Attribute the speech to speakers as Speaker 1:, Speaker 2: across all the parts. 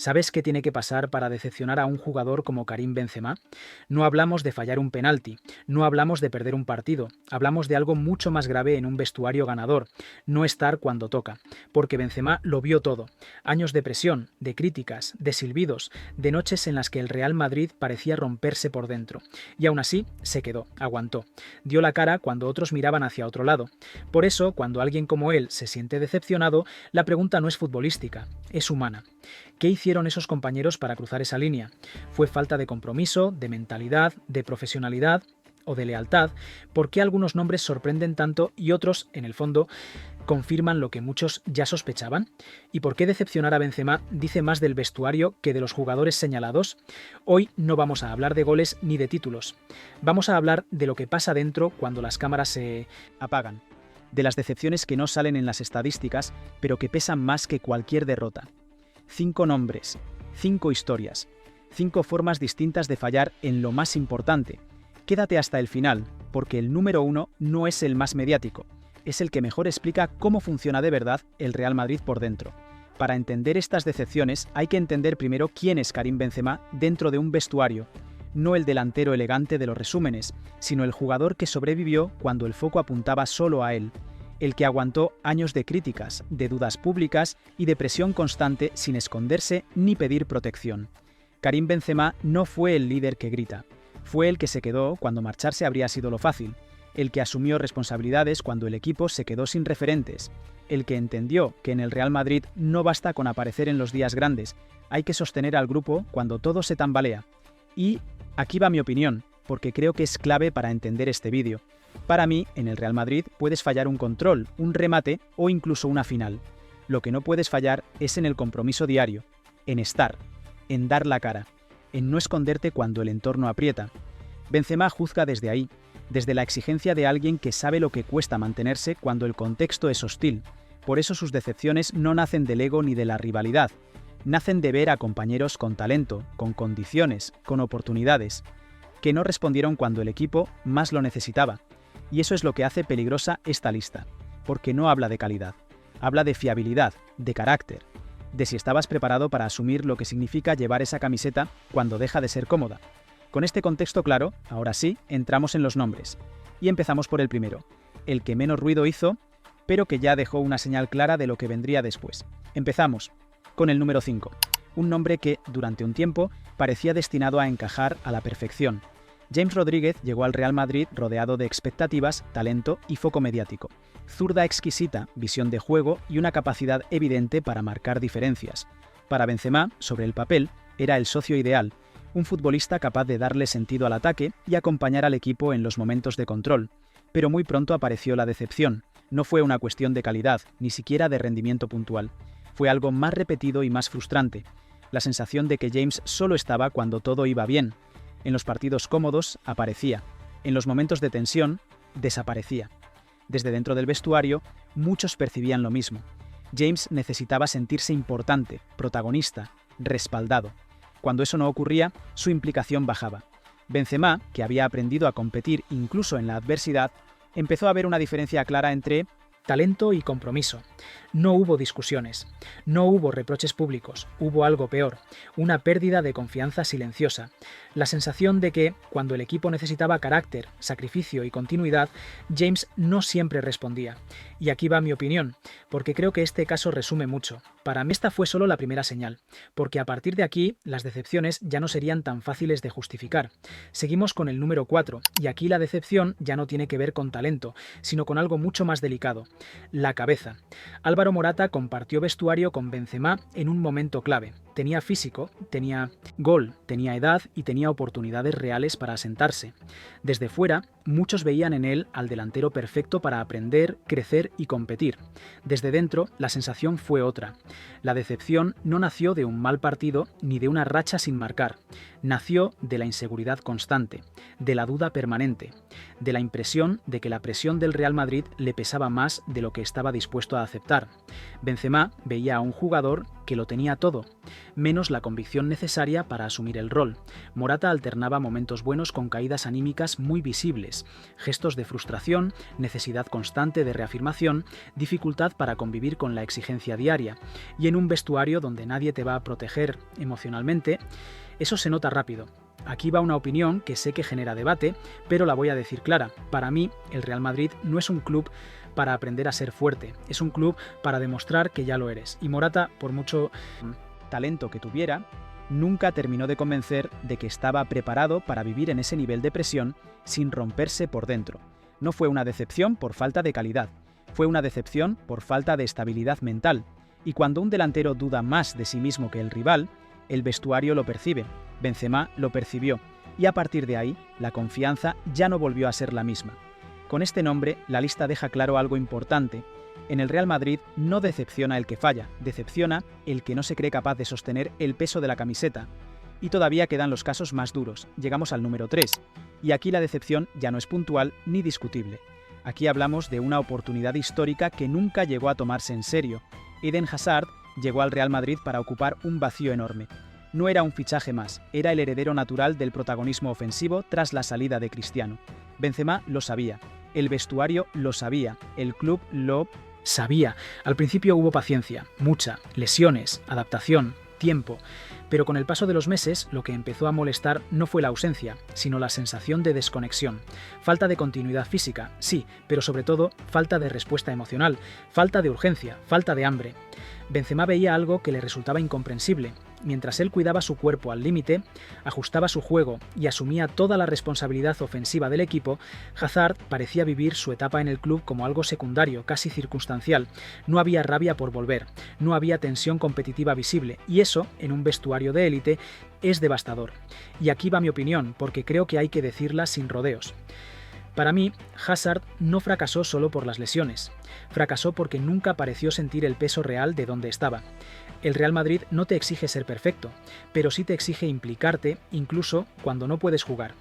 Speaker 1: ¿Sabes qué tiene que pasar para decepcionar a un jugador como Karim Benzema? No hablamos de fallar un penalti, no hablamos de perder un partido, hablamos de algo mucho más grave en un vestuario ganador, no estar cuando toca, porque Benzema lo vio todo. Años de presión, de críticas, de silbidos, de noches en las que el Real Madrid parecía romperse por dentro. Y aún así, se quedó, aguantó. Dio la cara cuando otros miraban hacia otro lado. Por eso, cuando alguien como él se siente decepcionado, la pregunta no es futbolística, es humana. ¿Qué hicieron esos compañeros para cruzar esa línea? ¿Fue falta de compromiso, de mentalidad, de profesionalidad o de lealtad? ¿Por qué algunos nombres sorprenden tanto y otros, en el fondo, confirman lo que muchos ya sospechaban? ¿Y por qué decepcionar a Benzema dice más del vestuario que de los jugadores señalados? Hoy no vamos a hablar de goles ni de títulos. Vamos a hablar de lo que pasa dentro cuando las cámaras se apagan. De las decepciones que no salen en las estadísticas, pero que pesan más que cualquier derrota. 5 nombres, 5 historias, 5 formas distintas de fallar en lo más importante. Quédate hasta el final, porque el número 1 no es el más mediático, es el que mejor explica cómo funciona de verdad el Real Madrid por dentro. Para entender estas decepciones hay que entender primero quién es Karim Benzema dentro de un vestuario, no el delantero elegante de los resúmenes, sino el jugador que sobrevivió cuando el foco apuntaba solo a él, el que aguantó años de críticas, de dudas públicas y de presión constante sin esconderse ni pedir protección. Karim Benzema no fue el líder que grita, fue el que se quedó cuando marcharse habría sido lo fácil, el que asumió responsabilidades cuando el equipo se quedó sin referentes, el que entendió que en el Real Madrid no basta con aparecer en los días grandes, hay que sostener al grupo cuando todo se tambalea. Y aquí va mi opinión, porque creo que es clave para entender este vídeo. Para mí, en el Real Madrid puedes fallar un control, un remate o incluso una final. Lo que no puedes fallar es en el compromiso diario, en estar, en dar la cara, en no esconderte cuando el entorno aprieta. Benzema juzga desde ahí, desde la exigencia de alguien que sabe lo que cuesta mantenerse cuando el contexto es hostil. Por eso sus decepciones no nacen del ego ni de la rivalidad, nacen de ver a compañeros con talento, con condiciones, con oportunidades, que no respondieron cuando el equipo más lo necesitaba. Y eso es lo que hace peligrosa esta lista, porque no habla de calidad, habla de fiabilidad, de carácter, de si estabas preparado para asumir lo que significa llevar esa camiseta cuando deja de ser cómoda. Con este contexto claro, ahora sí, entramos en los nombres. Y empezamos por el primero, el que menos ruido hizo, pero que ya dejó una señal clara de lo que vendría después. Empezamos con el número 5, un nombre que, durante un tiempo, parecía destinado a encajar a la perfección. James Rodríguez llegó al Real Madrid rodeado de expectativas, talento y foco mediático. Zurda exquisita, visión de juego y una capacidad evidente para marcar diferencias. Para Benzema, sobre el papel, era el socio ideal, un futbolista capaz de darle sentido al ataque y acompañar al equipo en los momentos de control. Pero muy pronto apareció la decepción. No fue una cuestión de calidad, ni siquiera de rendimiento puntual. Fue algo más repetido y más frustrante. La sensación de que James solo estaba cuando todo iba bien. En los partidos cómodos aparecía, en los momentos de tensión desaparecía. Desde dentro del vestuario, muchos percibían lo mismo. James necesitaba sentirse importante, protagonista, respaldado. Cuando eso no ocurría, su implicación bajaba. Benzema, que había aprendido a competir incluso en la adversidad, empezó a ver una diferencia clara entre talento y compromiso. No hubo discusiones, no hubo reproches públicos, hubo algo peor, una pérdida de confianza silenciosa. La sensación de que, cuando el equipo necesitaba carácter, sacrificio y continuidad, James no siempre respondía. Y aquí va mi opinión, porque creo que este caso resume mucho. Para mí esta fue solo la primera señal, porque a partir de aquí las decepciones ya no serían tan fáciles de justificar. Seguimos con el número 4, y aquí la decepción ya no tiene que ver con talento, sino con algo mucho más delicado: la cabeza. Álvaro Morata compartió vestuario con Benzema en un momento clave. Tenía físico, tenía gol, tenía edad y tenía oportunidades reales para asentarse. Desde fuera, muchos veían en él al delantero perfecto para aprender, crecer y competir. Desde dentro, la sensación fue otra. La decepción no nació de un mal partido ni de una racha sin marcar. Nació de la inseguridad constante, de la duda permanente, de la impresión de que la presión del Real Madrid le pesaba más de lo que estaba dispuesto a aceptar. Benzema veía a un jugador que lo tenía todo, menos la convicción necesaria para asumir el rol. Morata alternaba momentos buenos con caídas anímicas muy visibles, gestos de frustración, necesidad constante de reafirmación, dificultad para convivir con la exigencia diaria, y en un vestuario donde nadie te va a proteger emocionalmente, eso se nota rápido. Aquí va una opinión que sé que genera debate, pero la voy a decir clara. Para mí, el Real Madrid no es un club para aprender a ser fuerte, es un club para demostrar que ya lo eres. Y Morata, por mucho talento que tuviera, nunca terminó de convencer de que estaba preparado para vivir en ese nivel de presión sin romperse por dentro. No fue una decepción por falta de calidad, fue una decepción por falta de estabilidad mental. Y cuando un delantero duda más de sí mismo que el rival, el vestuario lo percibe, Benzema lo percibió, y a partir de ahí, la confianza ya no volvió a ser la misma. Con este nombre, la lista deja claro algo importante. En el Real Madrid no decepciona el que falla, decepciona el que no se cree capaz de sostener el peso de la camiseta. Y todavía quedan los casos más duros, llegamos al número 3, y aquí la decepción ya no es puntual ni discutible. Aquí hablamos de una oportunidad histórica que nunca llegó a tomarse en serio. Eden Hazard llegó al Real Madrid para ocupar un vacío enorme. No era un fichaje más, era el heredero natural del protagonismo ofensivo tras la salida de Cristiano. Benzema lo sabía, el vestuario lo sabía, el club lo sabía. Al principio hubo paciencia, mucha, lesiones, adaptación, tiempo, pero con el paso de los meses lo que empezó a molestar no fue la ausencia, sino la sensación de desconexión. Falta de continuidad física, sí, pero sobre todo falta de respuesta emocional, falta de urgencia, falta de hambre. Benzema veía algo que le resultaba incomprensible. Mientras él cuidaba su cuerpo al límite, ajustaba su juego y asumía toda la responsabilidad ofensiva del equipo, Hazard parecía vivir su etapa en el club como algo secundario, casi circunstancial. No había rabia por volver, no había tensión competitiva visible, y eso, en un vestuario de élite, es devastador. Y aquí va mi opinión, porque creo que hay que decirla sin rodeos. Para mí, Hazard no fracasó solo por las lesiones, fracasó porque nunca pareció sentir el peso real de donde estaba. El Real Madrid no te exige ser perfecto, pero sí te exige implicarte incluso cuando no puedes jugar.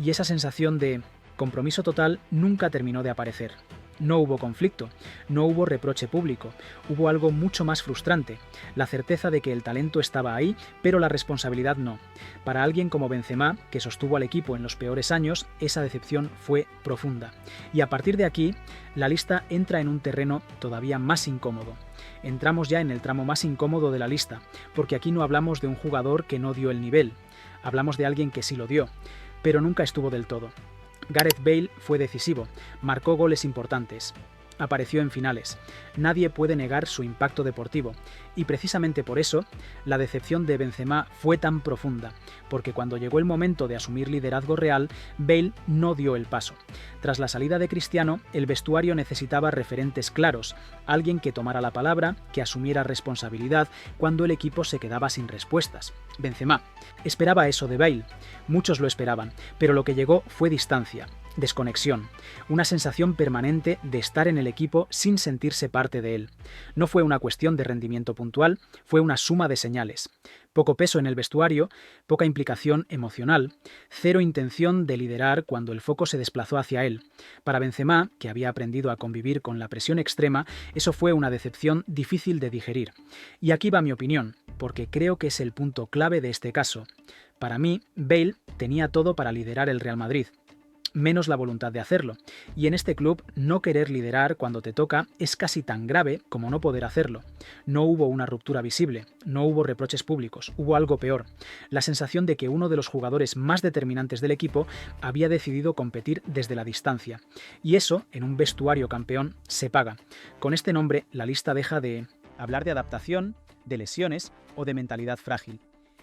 Speaker 1: Y esa sensación de compromiso total nunca terminó de aparecer. No hubo conflicto, no hubo reproche público, hubo algo mucho más frustrante, la certeza de que el talento estaba ahí, pero la responsabilidad no. Para alguien como Benzema, que sostuvo al equipo en los peores años, esa decepción fue profunda. Y a partir de aquí, la lista entra en un terreno todavía más incómodo. Entramos ya en el tramo más incómodo de la lista, porque aquí no hablamos de un jugador que no dio el nivel, hablamos de alguien que sí lo dio, pero nunca estuvo del todo. Gareth Bale fue decisivo, marcó goles importantes, apareció en finales. Nadie puede negar su impacto deportivo, y precisamente por eso, la decepción de Benzema fue tan profunda, porque cuando llegó el momento de asumir liderazgo real, Bale no dio el paso. Tras la salida de Cristiano, el vestuario necesitaba referentes claros, alguien que tomara la palabra, que asumiera responsabilidad cuando el equipo se quedaba sin respuestas. Benzema esperaba eso de Bale, muchos lo esperaban, pero lo que llegó fue distancia, desconexión, una sensación permanente de estar en el equipo sin sentirse parte de él. No fue una cuestión de rendimiento puntual, fue una suma de señales. Poco peso en el vestuario, poca implicación emocional, cero intención de liderar cuando el foco se desplazó hacia él. Para Benzema, que había aprendido a convivir con la presión extrema, eso fue una decepción difícil de digerir. Y aquí va mi opinión, porque creo que es el punto clave de este caso. Para mí, Bale tenía todo para liderar el Real Madrid, menos la voluntad de hacerlo. Y en este club, no querer liderar cuando te toca es casi tan grave como no poder hacerlo. No hubo una ruptura visible, no hubo reproches públicos, hubo algo peor. La sensación de que uno de los jugadores más determinantes del equipo había decidido competir desde la distancia. Y eso, en un vestuario campeón, se paga. Con este nombre, la lista deja de hablar de adaptación, de lesiones o de mentalidad frágil.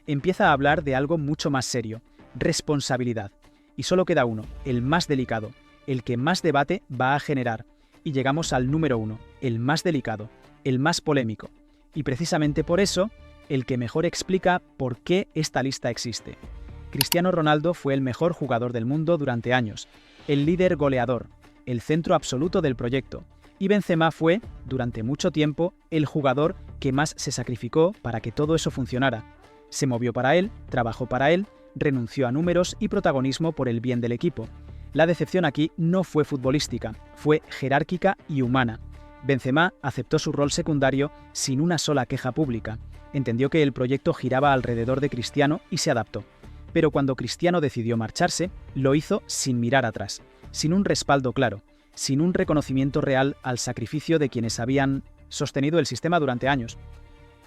Speaker 1: Empieza a hablar de algo mucho más serio, responsabilidad. Y solo queda uno, el más delicado, el que más debate va a generar. Y llegamos al número 1, el más delicado, el más polémico. Y precisamente por eso, el que mejor explica por qué esta lista existe. Cristiano Ronaldo fue el mejor jugador del mundo durante años, el líder goleador, el centro absoluto del proyecto. Y Benzema fue, durante mucho tiempo, el jugador que más se sacrificó para que todo eso funcionara. Se movió para él, trabajó para él, renunció a números y protagonismo por el bien del equipo. La decepción aquí no fue futbolística, fue jerárquica y humana. Benzema aceptó su rol secundario sin una sola queja pública. Entendió que el proyecto giraba alrededor de Cristiano y se adaptó. Pero cuando Cristiano decidió marcharse, lo hizo sin mirar atrás, sin un respaldo claro, sin un reconocimiento real al sacrificio de quienes habían sostenido el sistema durante años.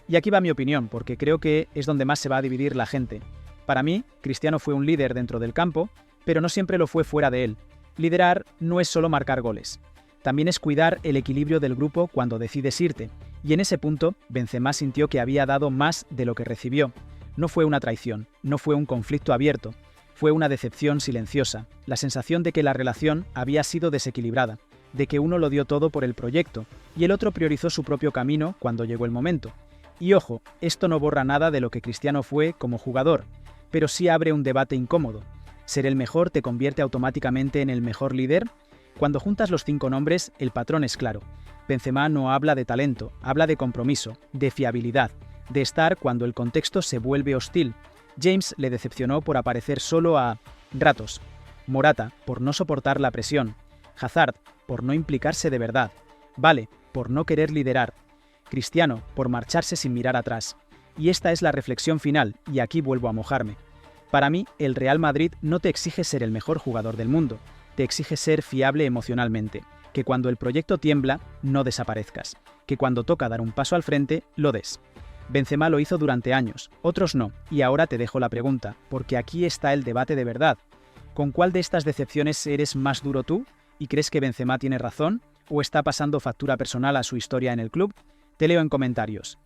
Speaker 1: Y aquí va mi opinión, porque creo que es donde más se va a dividir la gente. Para mí, Cristiano fue un líder dentro del campo, pero no siempre lo fue fuera de él. Liderar no es solo marcar goles. También es cuidar el equilibrio del grupo cuando decides irte. Y en ese punto, Benzema sintió que había dado más de lo que recibió. No fue una traición, no fue un conflicto abierto. Fue una decepción silenciosa, la sensación de que la relación había sido desequilibrada, de que uno lo dio todo por el proyecto y el otro priorizó su propio camino cuando llegó el momento. Y ojo, esto no borra nada de lo que Cristiano fue como jugador, pero sí abre un debate incómodo. ¿Ser el mejor te convierte automáticamente en el mejor líder? Cuando juntas los 5 nombres, el patrón es claro. Benzema no habla de talento, habla de compromiso, de fiabilidad, de estar cuando el contexto se vuelve hostil. James le decepcionó por aparecer solo a ratos. Morata, por no soportar la presión. Hazard, por no implicarse de verdad. Vale, por no querer liderar. Cristiano, por marcharse sin mirar atrás. Y esta es la reflexión final, y aquí vuelvo a mojarme. Para mí, el Real Madrid no te exige ser el mejor jugador del mundo, te exige ser fiable emocionalmente, que cuando el proyecto tiembla, no desaparezcas, que cuando toca dar un paso al frente, lo des. Benzema lo hizo durante años, otros no, y ahora te dejo la pregunta, porque aquí está el debate de verdad. ¿Con cuál de estas decepciones eres más duro tú? ¿Y crees que Benzema tiene razón? ¿O está pasando factura personal a su historia en el club? Te leo en comentarios.